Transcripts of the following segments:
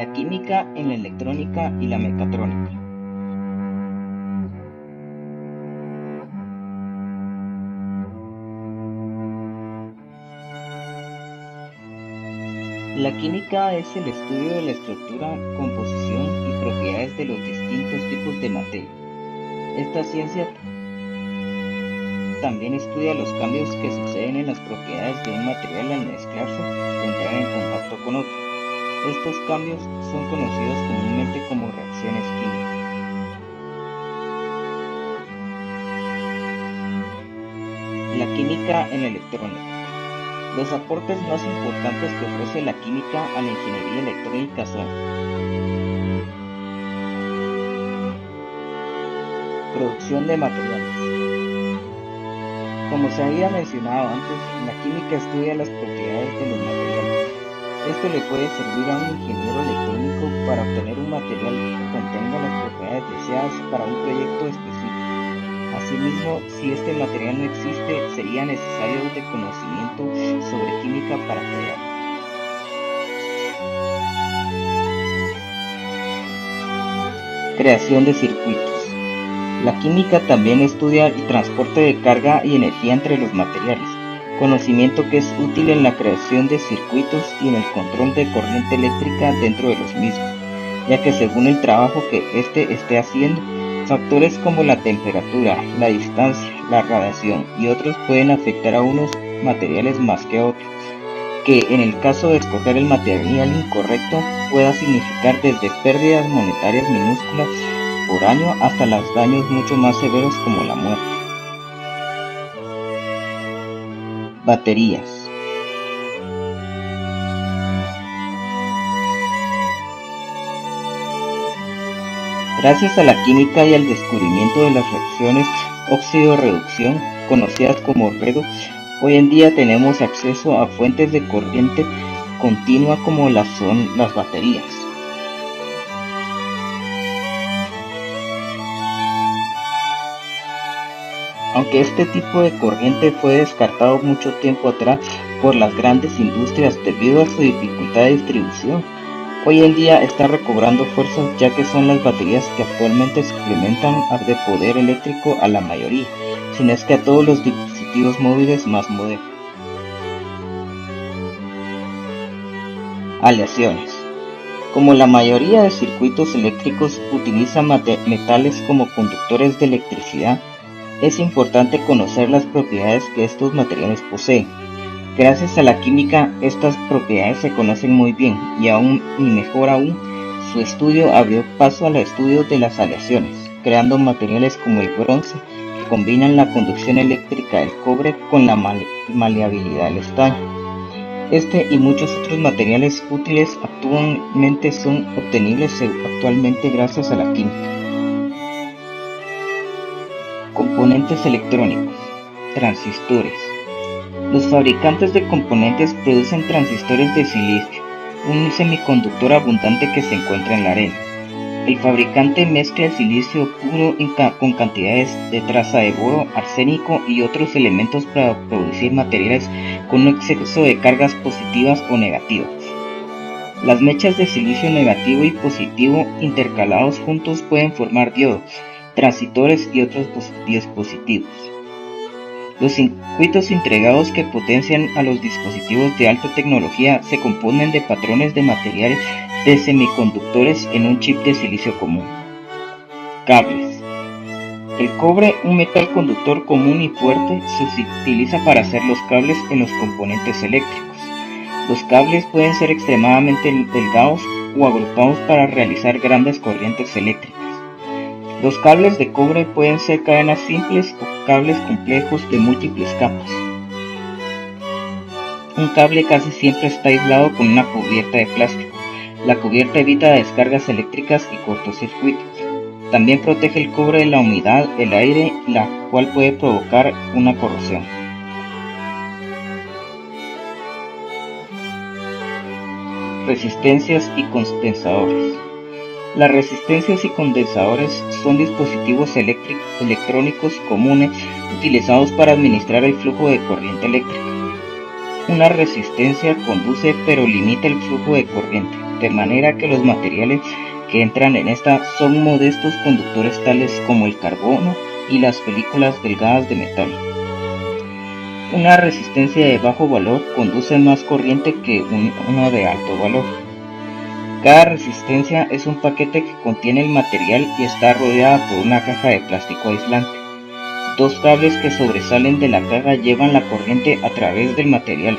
La química en la electrónica y la mecatrónica. La química es el estudio de la estructura, composición y propiedades de los distintos tipos de materia. Esta ciencia también estudia los cambios que suceden en las propiedades de un material al mezclarse o entrar en contacto con otro. Estos cambios son conocidos comúnmente como reacciones químicas. La química en la electrónica. Los aportes más importantes que ofrece la química a la ingeniería electrónica son: producción de materiales. Como se había mencionado antes, la química estudia las propiedades de los materiales. Esto le puede servir a un ingeniero electrónico para obtener un material que contenga las propiedades deseadas para un proyecto específico. Asimismo, si este material no existe, sería necesario de conocimiento sobre química para crearlo. Creación de circuitos. La química también estudia el transporte de carga y energía entre los materiales, conocimiento que es útil en la creación de circuitos y en el control de corriente eléctrica dentro de los mismos, ya que según el trabajo que éste esté haciendo, factores como la temperatura, la distancia, la radiación y otros pueden afectar a unos materiales más que a otros, que en el caso de escoger el material incorrecto pueda significar desde pérdidas monetarias minúsculas por año hasta los daños mucho más severos como la muerte. Baterías. Gracias a la química y al descubrimiento de las reacciones óxido-reducción, conocidas como redox, hoy en día tenemos acceso a fuentes de corriente continua como las son las baterías. Aunque este tipo de corriente fue descartado mucho tiempo atrás por las grandes industrias debido a su dificultad de distribución, hoy en día está recobrando fuerzas, ya que son las baterías que actualmente suplementan de poder eléctrico a la mayoría, si no es que a todos los dispositivos móviles más modernos. Aleaciones. Como la mayoría de circuitos eléctricos utilizan metales como conductores de electricidad, es importante conocer las propiedades que estos materiales poseen. Gracias a la química, estas propiedades se conocen muy bien y mejor aún, su estudio abrió paso al estudio de las aleaciones, creando materiales como el bronce que combinan la conducción eléctrica del cobre con la maleabilidad del estaño. Este y muchos otros materiales útiles actualmente son obtenibles actualmente gracias a la química. Componentes electrónicos. Transistores. Los fabricantes de componentes producen transistores de silicio, un semiconductor abundante que se encuentra en la arena. El fabricante mezcla el silicio puro con cantidades de traza de boro, arsénico y otros elementos para producir materiales con un exceso de cargas positivas o negativas. Las mechas de silicio negativo y positivo intercalados juntos pueden formar diodos, transistores y otros dispositivos. Los circuitos integrados que potencian a los dispositivos de alta tecnología se componen de patrones de materiales de semiconductores en un chip de silicio común. Cables. El cobre, un metal conductor común y fuerte, se utiliza para hacer los cables en los componentes eléctricos. Los cables pueden ser extremadamente delgados o agrupados para realizar grandes corrientes eléctricas. Los cables de cobre pueden ser cadenas simples o cables complejos de múltiples capas. Un cable casi siempre está aislado con una cubierta de plástico. La cubierta evita descargas eléctricas y cortocircuitos. También protege el cobre de la humedad, el aire, la cual puede provocar una corrosión. Resistencias y condensadores. Las resistencias y condensadores son dispositivos electrónicos comunes utilizados para administrar el flujo de corriente eléctrica. Una resistencia conduce pero limita el flujo de corriente. de manera que los materiales que entran en esta son modestos conductores tales como el carbono y las películas delgadas de metal. Una resistencia de bajo valor conduce más corriente que uno de alto valor. Cada resistencia es un paquete que contiene el material y está rodeada por una caja de plástico aislante. Dos cables que sobresalen de la caja llevan la corriente a través del material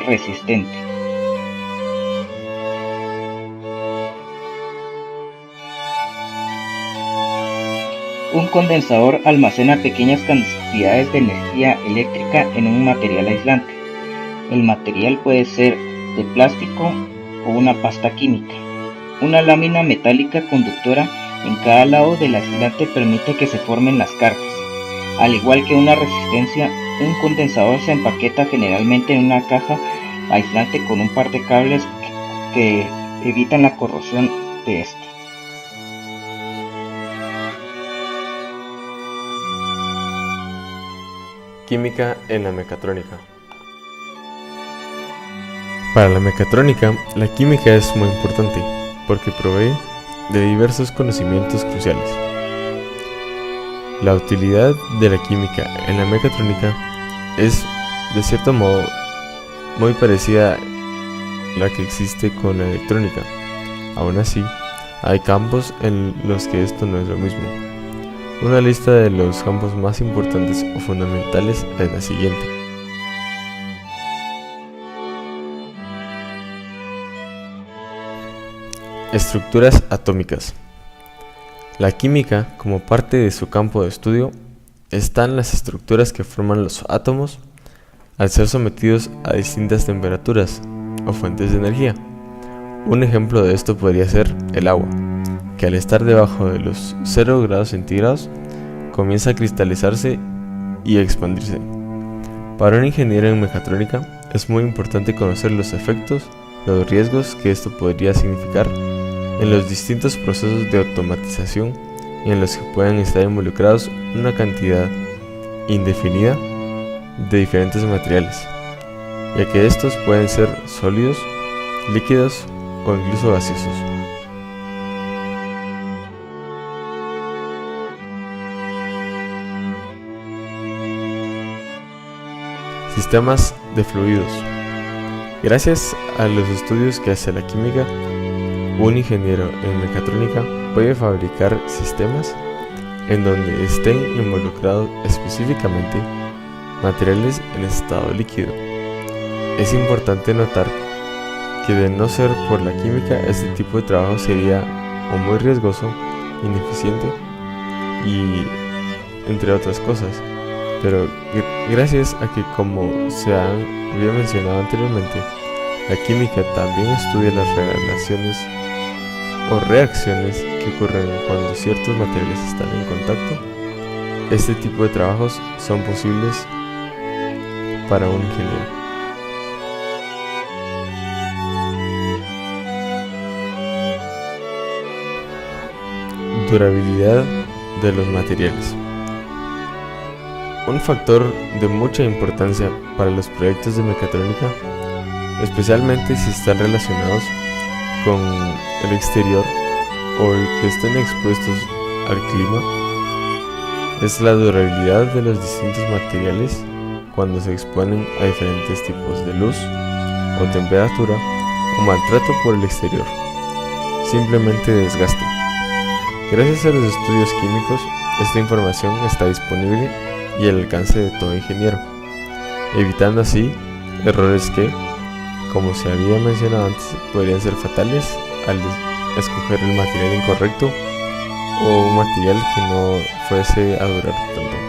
resistente. Un condensador almacena pequeñas cantidades de energía eléctrica en un material aislante. El material puede ser de plástico o una pasta química. Una lámina metálica conductora en cada lado del aislante permite que se formen las cargas. Al igual que una resistencia, un condensador se empaqueta generalmente en una caja aislante con un par de cables que evitan la corrosión de este. Química en la mecatrónica. Para la mecatrónica, la química es muy importante porque provee de diversos conocimientos cruciales. La utilidad de la química en la mecatrónica es, de cierto modo, muy parecida a la que existe con la electrónica. Aún así, hay campos en los que esto no es lo mismo. Una lista de los campos más importantes o fundamentales es la siguiente. Estructuras atómicas. La química, como parte de su campo de estudio, están las estructuras que forman los átomos al ser sometidos a distintas temperaturas o fuentes de energía. Un ejemplo de esto podría ser el agua, que al estar debajo de los 0 grados centígrados comienza a cristalizarse y a expandirse. Para un ingeniero en mecatrónica es muy importante conocer los efectos, los riesgos que esto podría significar en los distintos procesos de automatización en los que puedan estar involucrados una cantidad indefinida de diferentes materiales, ya que estos pueden ser sólidos, líquidos o incluso gaseosos. Sistemas de fluidos. Gracias a los estudios que hace la química, un ingeniero en mecatrónica puede fabricar sistemas en donde estén involucrados específicamente materiales en estado líquido. Es importante notar que de no ser por la química, este tipo de trabajo sería o muy riesgoso, ineficiente y entre otras cosas. Pero gracias a que, como había mencionado anteriormente, la química también estudia las relaciones o reacciones que ocurren cuando ciertos materiales están en contacto, este tipo de trabajos son posibles para un ingeniero. Durabilidad de los materiales. Un factor de mucha importancia para los proyectos de mecatrónica, especialmente si están relacionados con el exterior o el que estén expuestos al clima, es la durabilidad de los distintos materiales cuando se exponen a diferentes tipos de luz o temperatura o maltrato por el exterior, simplemente desgaste. Gracias a los estudios químicos, esta información está disponible y al alcance de todo ingeniero, evitando así errores que, como se había mencionado antes, podrían ser fatales al escoger el material incorrecto o un material que no fuese a durar tanto.